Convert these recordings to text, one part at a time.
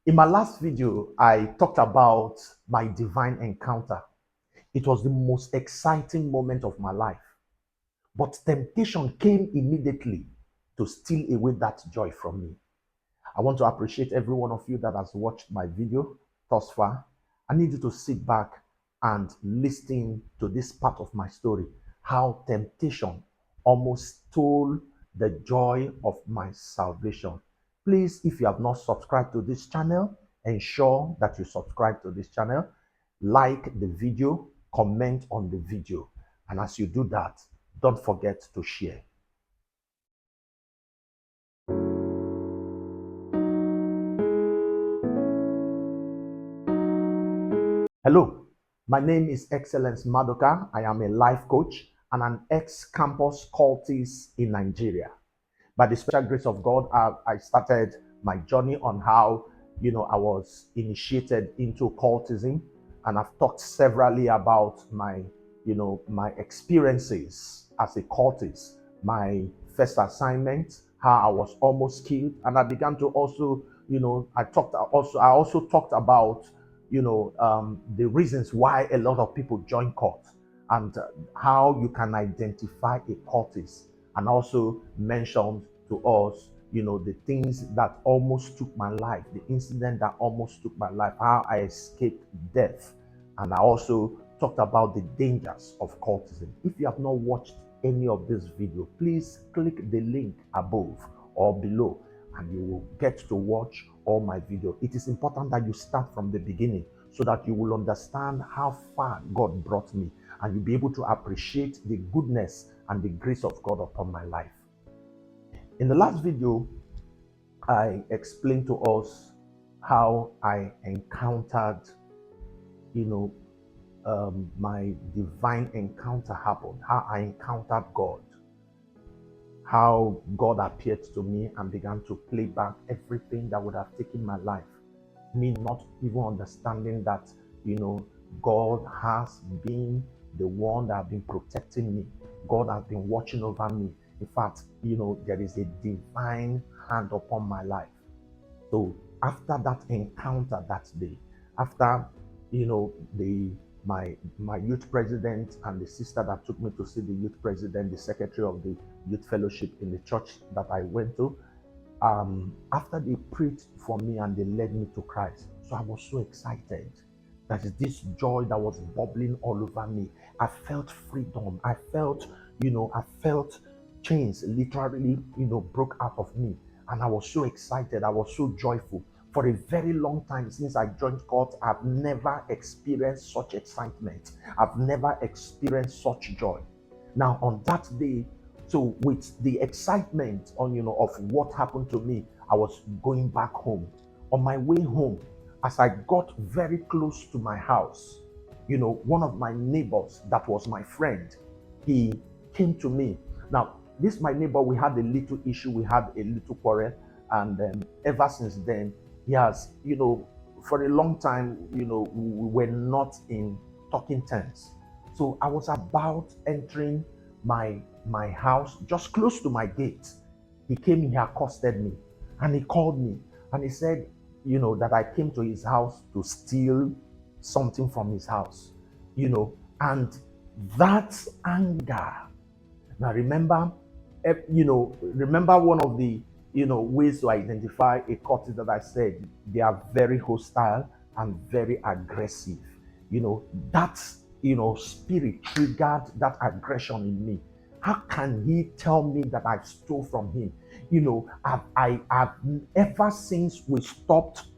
In my last video, I talked about my divine encounter. It was the most exciting moment of my life. But temptation came immediately to steal away that joy from me. I want to appreciate every one of you that has watched my video thus far. I need you to sit back and listen to this part of my story, how temptation almost stole the joy of my salvation. Please, if you have not subscribed to this channel, ensure that you subscribe to this channel, like the video, comment on the video. And as you do that, don't forget to share. Hello, my name is Excellence Madoka. I am a life coach and an ex-campus cultist in Nigeria. By the special grace of God, I started my journey on how, I was initiated into cultism, and I've talked severally about my experiences as a cultist, my first assignment, how I was almost killed, and I began to also, I also talked about the reasons why a lot of people join cults and how you can identify a cultist, and also mentioned to us, the things that almost took my life, the incident that almost took my life, how I escaped death. And I also talked about the dangers of cultism. If you have not watched any of this video, please click the link above or below and you will get to watch all my video. It is important that you start from the beginning so that you will understand how far God brought me, and you'll be able to appreciate the goodness and the grace of God upon my life. In the last video, I explained to us how I encountered, my divine encounter happened, how I encountered God, how God appeared to me and began to play back everything that would have taken my life. Me not even understanding that, God has been the one that has been protecting me. God has been watching over me. In fact, there is a divine hand upon my life. So after that encounter that day, after, my youth president and the sister that took me to see the youth president, the secretary of the youth fellowship in the church that I went to, after they prayed for me and they led me to Christ. So I was so excited. That is this joy that was bubbling all over me. I felt freedom. I felt chains literally, broke out of me. And I was so excited. I was so joyful. For a very long time since I joined God, I've never experienced such excitement. I've never experienced such joy. Now, on that day, so with the excitement of what happened to me, I was going back home. On my way home, as I got very close to my house, one of my neighbors that was my friend, he came to me. Now, this my neighbor, we had a little issue, we had a little quarrel, and ever since then, he has, for a long time, we were not in talking terms. So I was about entering my house, just close to my gate. He came, he accosted me, and he called me, and he said, that I came to his house to steal something from his house, and that anger. Now remember one of the ways to identify a cultist that I said they are very hostile and very aggressive. That spirit triggered that aggression in me. How can he tell me that I stole from him? I've ever since we stopped,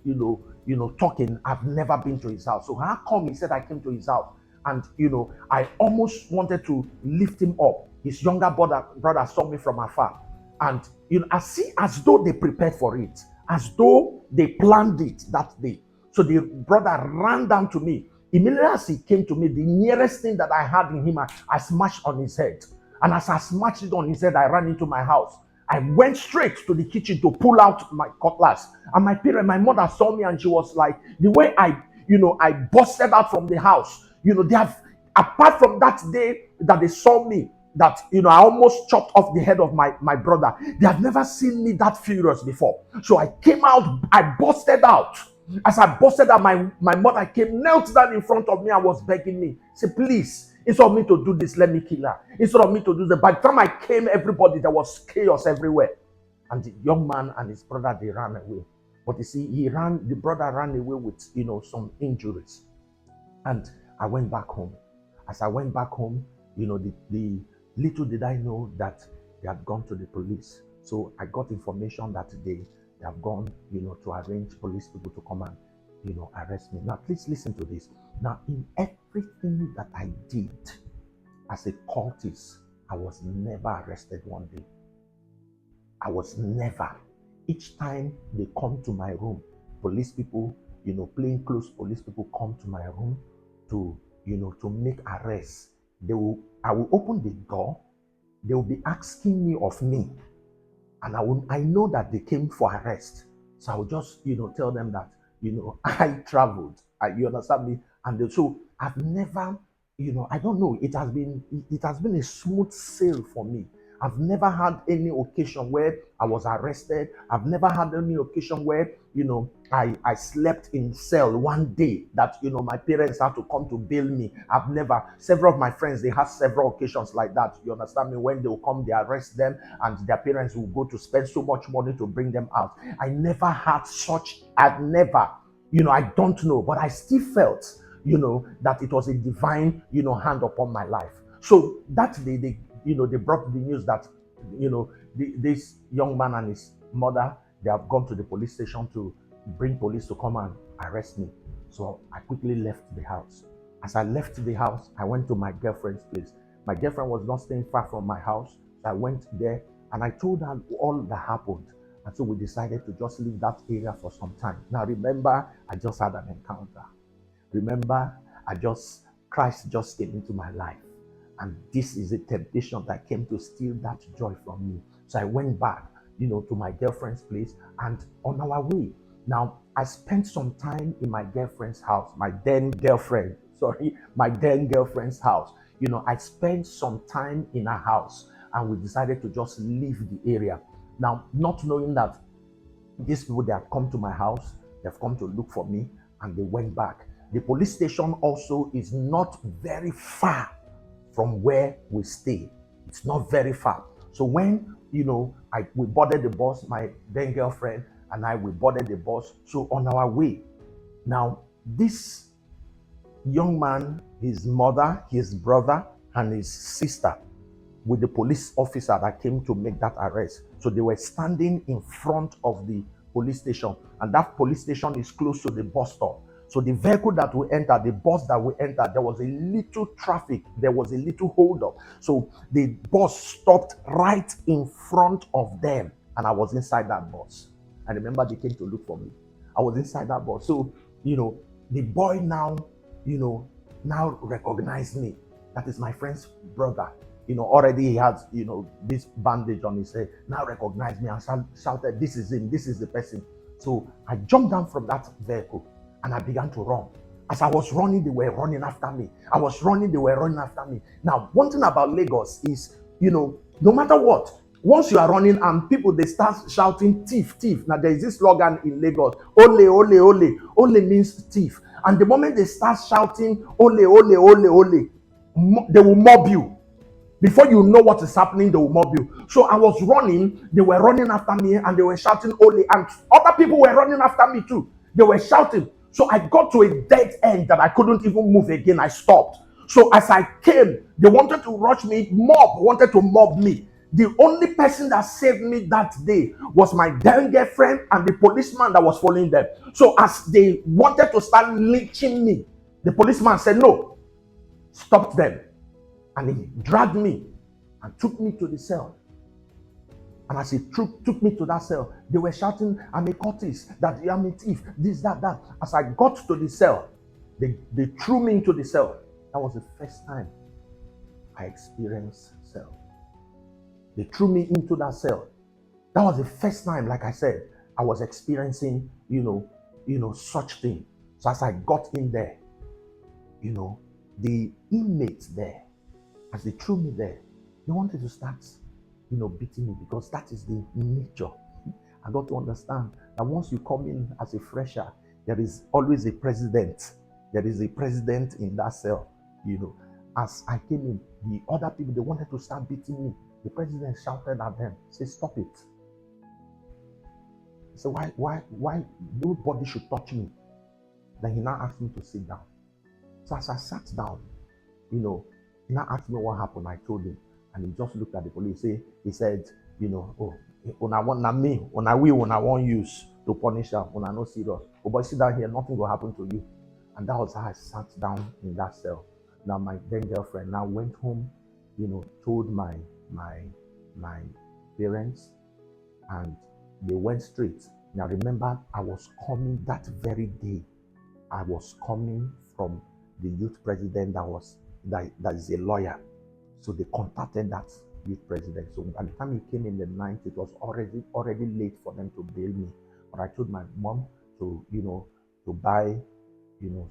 talking, I've never been to his house. So how come he said I came to his house? And I almost wanted to lift him up. His younger brother saw me from afar, and as though they prepared for it, as though they planned it that day. So the brother ran down to me. Immediately as he came to me, the nearest thing that I had in him, I smashed on his head. And as I smashed it on his head, I ran into my house. I went straight to the kitchen to pull out my cutlass. And my mother saw me, and she was like, the way I busted out from the house. They have, apart from that day that they saw me, that I almost chopped off the head of my brother. They have never seen me that furious before. So I came out, I busted out. As I busted out, my mother came, knelt down in front of me and was begging me, say, please, instead of me to do this, let me kill her. Instead of me to do that. By the time I came, everybody, there was chaos everywhere. And the young man and his brother, they ran away. But you see, the brother ran away with, some injuries. And I went back home. As I went back home, the little did I know that they had gone to the police. So I got information that they have gone, to arrange police people to come and, arrest me. Now, please listen to this. Now, in everything that I did as a cultist, I was never arrested one day. I was never. Each time they come to my room, police people, plainclothes police people come to my room to, to make arrests. I will open the door. They will be asking me of me. And I know that they came for arrest. So I will just, tell them that, I traveled. You understand me? And so I've never, I don't know. It has been a smooth sail for me. I've never had any occasion where I was arrested. I've never had any occasion where, I slept in cell one day that, my parents had to come to bail me. I've never. Several of my friends, they had several occasions like that. You understand me? When they will come, they arrest them and their parents will go to spend so much money to bring them out. I never had such. I've never, I don't know, but I still felt, that it was a divine, hand upon my life. So that day, they brought the news that, this young man and his mother, they have gone to the police station to bring police to come and arrest me. So I quickly left the house. As I left the house, I went to my girlfriend's place. My girlfriend was not staying far from my house. So I went there and I told her all that happened. And so we decided to just leave that area for some time. Now remember, I just had an encounter. Remember, Christ just came into my life. And this is a temptation that came to steal that joy from me. So I went back, to my girlfriend's place, and on our way. Now, I spent some time in my girlfriend's house, my then girlfriend's house. I spent some time in her house, and we decided to just leave the area. Now, not knowing that these people, they have come to my house, they've come to look for me, and they went back. The police station also is not very far from where we stay. It's not very far. So when, we boarded the bus, my then girlfriend and we boarded the bus. So on our way, now this young man, his mother, his brother, and his sister, with the police officer that came to make that arrest. So they were standing in front of the police station, and that police station is close to the bus stop. So the vehicle that we entered, the bus that we entered, there was a little traffic, there was a little holdup. So the bus stopped right in front of them, and I was inside that bus. I remember they came to look for me. I was inside that bus. So, the boy now recognized me. That is my friend's brother. Already he has, this bandage on his head. Now recognized me and shouted, "This is him, this is the person." So I jumped down from that vehicle and I began to run. As I was running, they were running after me. I was running, they were running after me. Now, one thing about Lagos is, no matter what, once you are running and people, they start shouting, "Thief, thief." Now, there is this slogan in Lagos, "Ole, ole, ole." Ole means thief. And the moment they start shouting, "Ole, ole, ole, ole," they will mob you. Before you know what is happening, they will mob you. So I was running, they were running after me and they were shouting, "Ole," and other people were running after me too. They were shouting. So I got to a dead end that I couldn't even move again. I stopped. So as I came, they wanted to rush me, wanted to mob me. The only person that saved me that day was my then girlfriend and the policeman that was following them. So as they wanted to start lynching me, the policeman said, "No," stopped them. And he dragged me and took me to the cell. And as he took me to that cell, they were shouting, "I'm a cultist, that I'm a thief, this, that, that." As I got to the cell, they threw me into the cell. That was the first time I experienced cell. They threw me into that cell. That was the first time, like I said, I was experiencing, such thing. So as I got in there, the inmates there, as they threw me there, they wanted to start, beating me, because that is the nature. I got to understand that once you come in as a fresher, There is always a president. There is a president in that cell. You know, as I came in, the other people they wanted to start beating me. The president shouted at them, "Say stop it." So why nobody should touch me? Then he now asked me to sit down. So as I sat down, you know, he now asked me what happened. I told him, and he just looked at the police. He said, oh, una want na me, una want use to punish them, una no serious. Oh, but sit down here, nothing will happen to you. And that was how I sat down in that cell. Now my then girlfriend now went home, told my parents, and they went straight. Now remember, I was coming that very day. I was coming from the youth president that is a lawyer. So they contacted that youth president. So by the time he came in the night, it was already late for them to bail me. But I told my mom to buy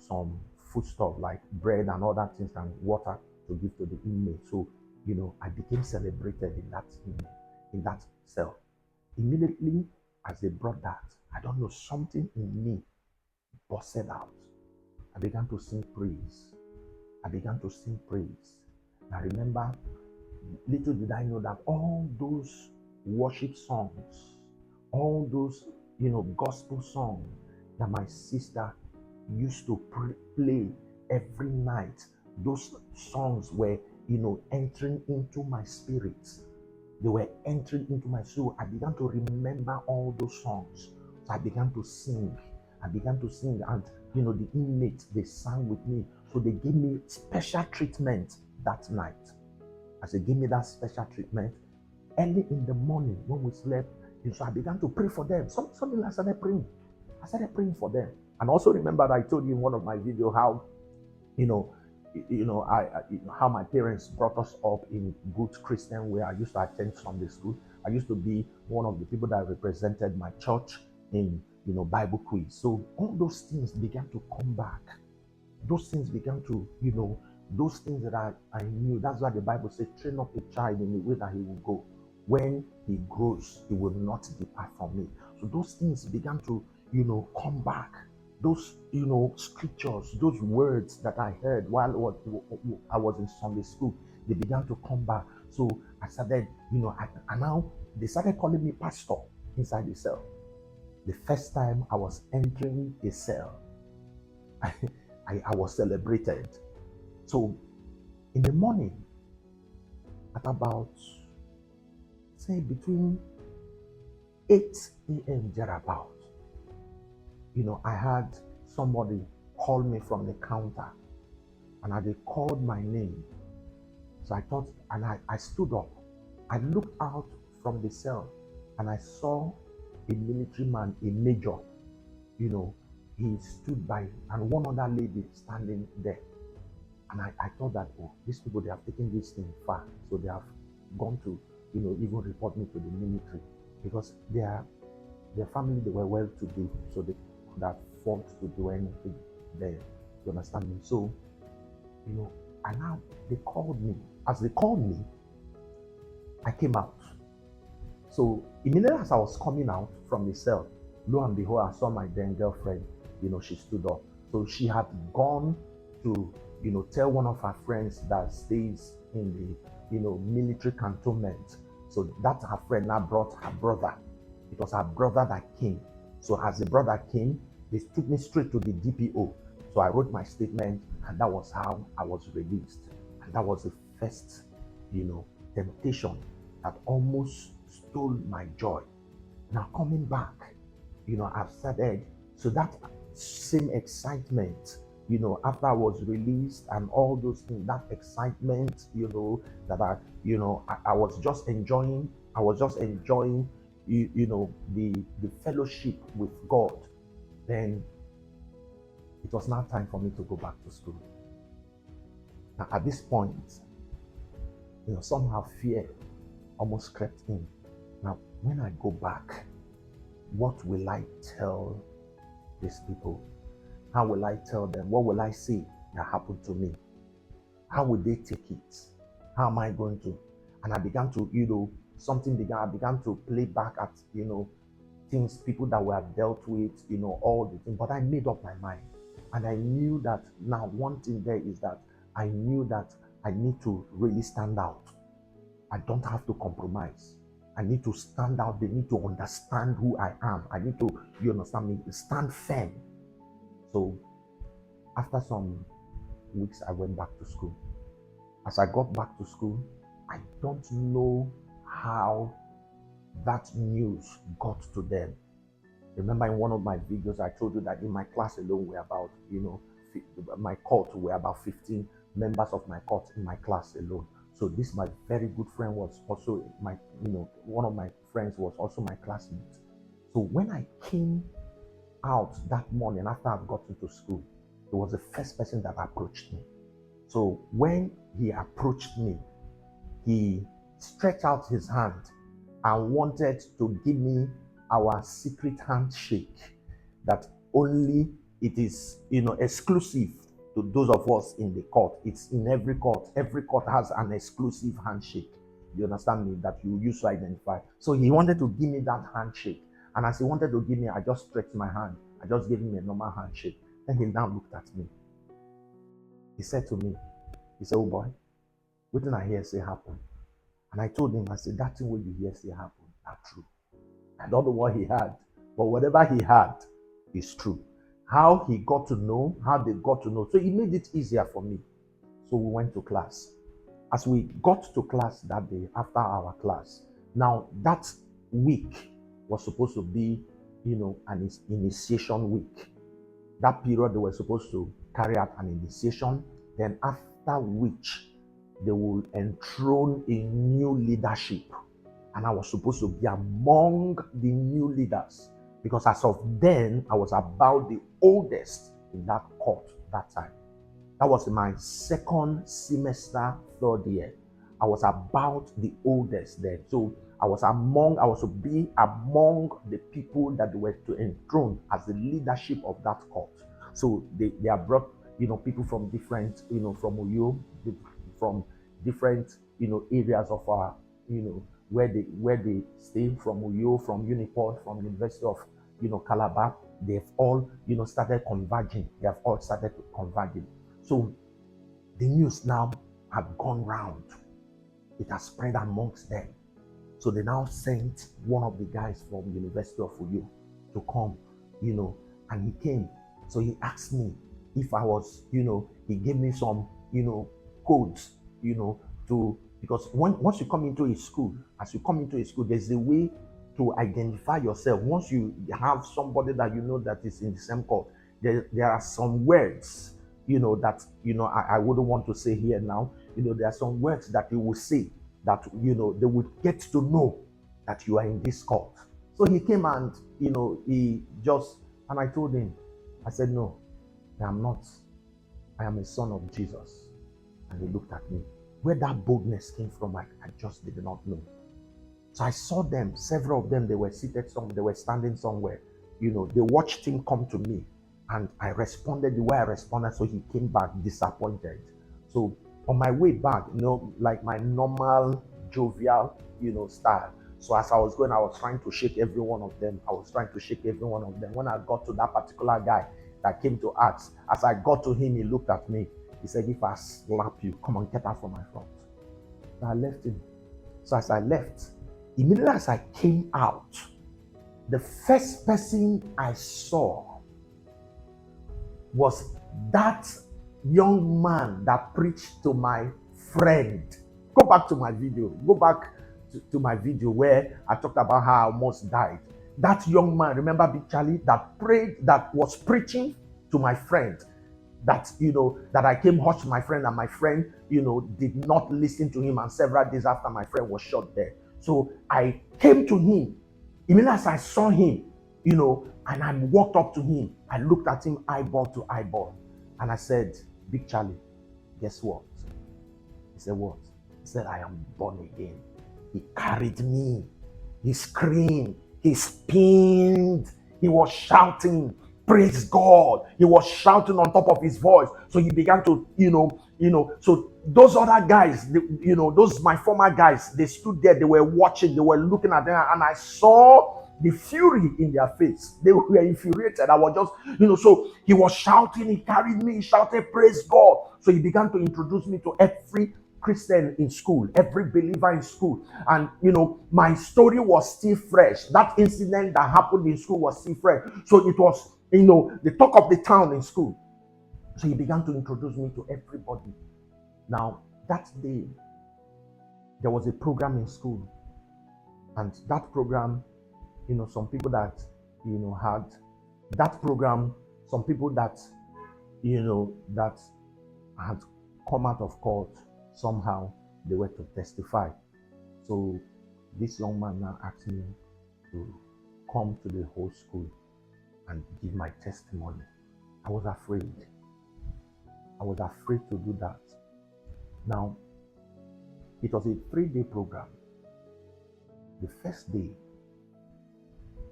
some foodstuff like bread and other things and water to give to the inmate. So I became celebrated in that cell. Immediately as they brought that, I don't know, something in me busted out. I began to sing praise. I remember, little did I know that all those worship songs, all those, gospel songs that my sister used to play every night, those songs were, entering into my spirit. They were entering into my soul. I began to remember all those songs. So I began to sing. And, the inmates, they sang with me. So they gave me special treatment that night. As they gave me that special treatment, early in the morning when we slept, so I began to pray for them. Something I started praying. I started praying for them. And also remember that I told you in one of my videos how, how my parents brought us up in good Christian way. I used to attend Sunday school. I used to be one of the people that represented my church in Bible quiz. So all those things began to come back. Those things began to, those things that I knew. That's why the Bible says, train up a child in the way that he will go. When he grows, he will not depart from me. So those things began to, come back. Those, scriptures, those words that I heard while I was in Sunday school, they began to come back. So I started, and now they started calling me pastor inside the cell. The first time I was entering a cell, I was celebrated. So in the morning, at about, say, between 8 a.m. thereabout, I had somebody call me from the counter, and they called my name. So I thought, and I stood up. I looked out from the cell, and I saw a military man, a major, he stood by, and one other lady standing there. And I thought that, oh, these people, they have taken this thing far. So they have gone to, even report me to the military. Because their family, they were well-to-do. So they could afford to do anything there. You understand me? So, and now they called me. As they called me, I came out. So immediately as I was coming out from the cell, lo and behold, I saw my then girlfriend, she stood up. So she had gone to, tell one of her friends that stays in the, military cantonment. So that her friend now brought her brother. It was her brother that came. So as the brother came, they took me straight to the DPO. So I wrote my statement, and that was how I was released. And that was the first, temptation that almost stole my joy. Now coming back, I've started, so that same excitement, after I was released and all those things, that excitement, that I was just enjoying, the fellowship with God. Then it was now time for me to go back to school. Now at this point, somehow fear almost crept in. Now, when I go back, what will I tell these people? How will I tell them? What will I say that happened to me? How will they take it? How am I going to? And I began to, I began to play back at, things, people that we have dealt with, all the things. But I made up my mind. And I knew that now one thing there is that I knew that I need to really stand out. I don't have to compromise. I need to stand out. They need to understand who I am. I need to, you understand me, stand firm. So after some weeks, I went back to school. As I got back to school, I don't know how that news got to them. Remember in one of my videos, I told you that in my class alone, we're about, my court, we're about 15 members of my court in my class alone. So this, my very good friend was also my, one of my friends was also my classmate. So when I came out that morning after I got into school, he was the first person that approached me. So when he approached me, he stretched out his hand and wanted to give me our secret handshake that only it is, exclusive to those of us in the court. It's in every court. Every court has an exclusive handshake. You understand me? That you use to identify. So he wanted to give me that handshake. And as he wanted to give me, I just stretched my hand. I just gave him a normal handshake. Then he now looked at me. He said to me, he said, "Oh boy, what did I hear say happen?" And I told him, I said, "That thing what you hear say happen, that's true. I don't know what he had, but whatever he had is true." How he got to know, how they got to know. So he made it easier for me. So we went to class. As we got to class that day, after our class, now that week was supposed to be, an initiation week. That period they were supposed to carry out an initiation, then after which they will enthrone a new leadership. And I was supposed to be among the new leaders because as of then, I was about the oldest in that court that time. That was my second semester, third year. I was about the oldest then. So I was to be among the people that were to enthrone as the leadership of that court. So they have brought, people from different, from Uyo, from different, areas of our, where they stay, from Uyo, from Uniport, from University of, Calabar. They've all, started converging. They have all started converging. So the news now had gone round. It has spread amongst them. So they now sent one of the guys from University of Uyo to come, and he came. So he asked me if I was, he gave me some, codes, because once you come into a school, there's a way to identify yourself. Once you have somebody that that is in the same court, there are some words, that, I wouldn't want to say here now. There are some words that you will say that, they would get to know that you are in this court. So he came and, and I told him, I said, "No, I am not. I am a son of Jesus." And he looked at me. Where that boldness came from, I just did not know. So I saw them, several of them, they were seated somewhere, they were standing somewhere. They watched him come to me. And I responded the way I responded, so he came back disappointed. So on my way back, like my normal jovial, style. So as I was going, I was trying to shake every one of them. When I got to that particular guy that came to ask, as I got to him, he looked at me. He said, "If I slap you, come on, get out from my front." So I left him. So as I left, immediately as I came out, the first person I saw was that young man that preached to my friend. Go back to my video. Go back to my video where I talked about how I almost died. That young man, remember Big Charlie, that was preaching to my friend. That, that I came hush my friend, and my friend, did not listen to him. And several days after, my friend was shot there. So I came to him. Immediately as I saw him, and I walked up to him, I looked at him eyeball to eyeball. And I said, "Big Charlie, guess what?" He said, "What?" He said, "I am born again." He carried me. He screamed. He screamed. He was shouting, "Praise God." He was shouting on top of his voice. So he began to, so those other guys, those my former guys, they stood there, they were watching, they were looking at them. And I saw the fury in their face. They were infuriated. I was just, so he was shouting, he carried me, he shouted, praise God. So he began to introduce me to every Christian in school, every believer in school. And, my story was still fresh. That incident that happened in school was still fresh. So it was, the talk of the town in school. So he began to introduce me to everybody. Now, that day, there was a program in school. And that program, some people that, had that program, some people that, that had come out of court somehow, they were to testify. So this young man now asked me to come to the whole school and give my testimony. I was afraid. I was afraid to do that. Now, it was a 3-day program. The first day,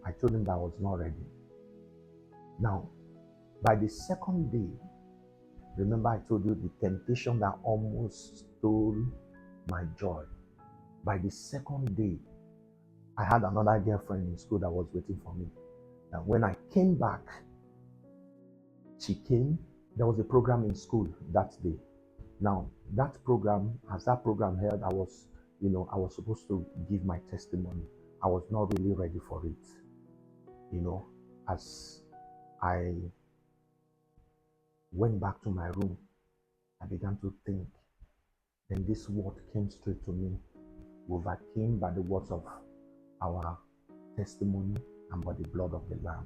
I told him that I was not ready. Now, by the second day, remember I told you the temptation that almost stole my joy. By the second day, I had another girlfriend in school that was waiting for me. And when I came back, she came. There was a program in school that day. Now, that program, as that program held, I was supposed to give my testimony. I was not really ready for it. As I went back to my room, I began to think. Then this word came straight to me. We overcame by the words of our testimony and by the blood of the Lamb.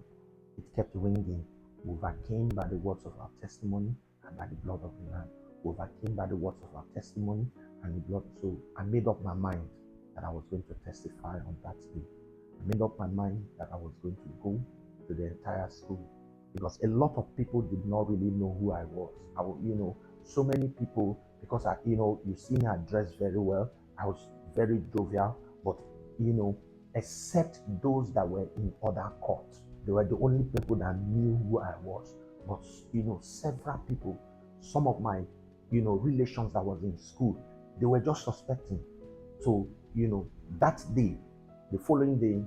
It kept ringing. We overcame by the words of our testimony and by the blood of the Lamb. We overcame by the words of our testimony and the blood. So I made up my mind that I was going to testify on that day. I made up my mind that I was going to go to the entire school, because a lot of people did not really know who I was. So many people, because you see me, I dressed very well. I was very jovial, but except those that were in other courts, they were the only people that knew who I was. But several people, some of my relations that was in school, they were just suspecting. So that day, the following day,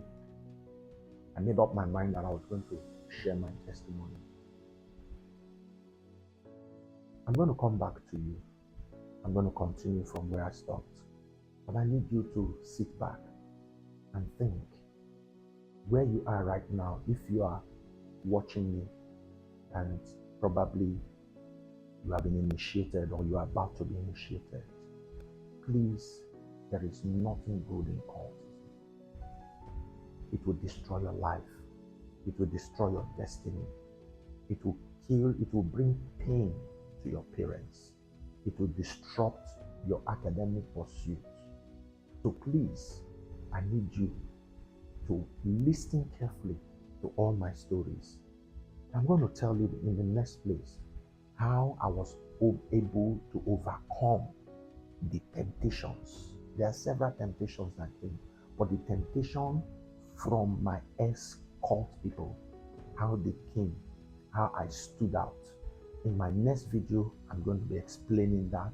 I made up my mind that I was going to share my testimony. I'm going to come back to you. I'm going to continue from where I stopped. But I need you to sit back and think where you are right now. If you are watching me and probably you have been initiated or you are about to be initiated, please, there is nothing good in cultism. It will destroy your life. It will destroy your destiny. It will kill, it will bring pain to your parents. It will disrupt your academic pursuits. So please, I need you to listen carefully to all my stories. I'm going to tell you in the next place how I was able to overcome the temptations. There are several temptations that came, but the temptation from my ex-cult people, how they came, how I stood out. In my next video, I'm going to be explaining that.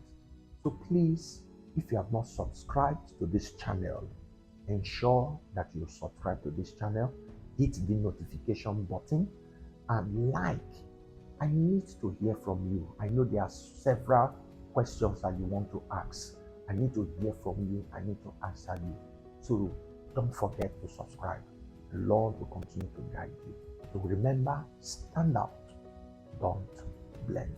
So please, if you have not subscribed to this channel, ensure that you subscribe to this channel, hit the notification button, and like. I need to hear from you. I know there are several questions that you want to ask. I need to hear from you. I need to answer you. So don't forget to subscribe. The Lord will continue to guide you. So remember, stand out, don't blend.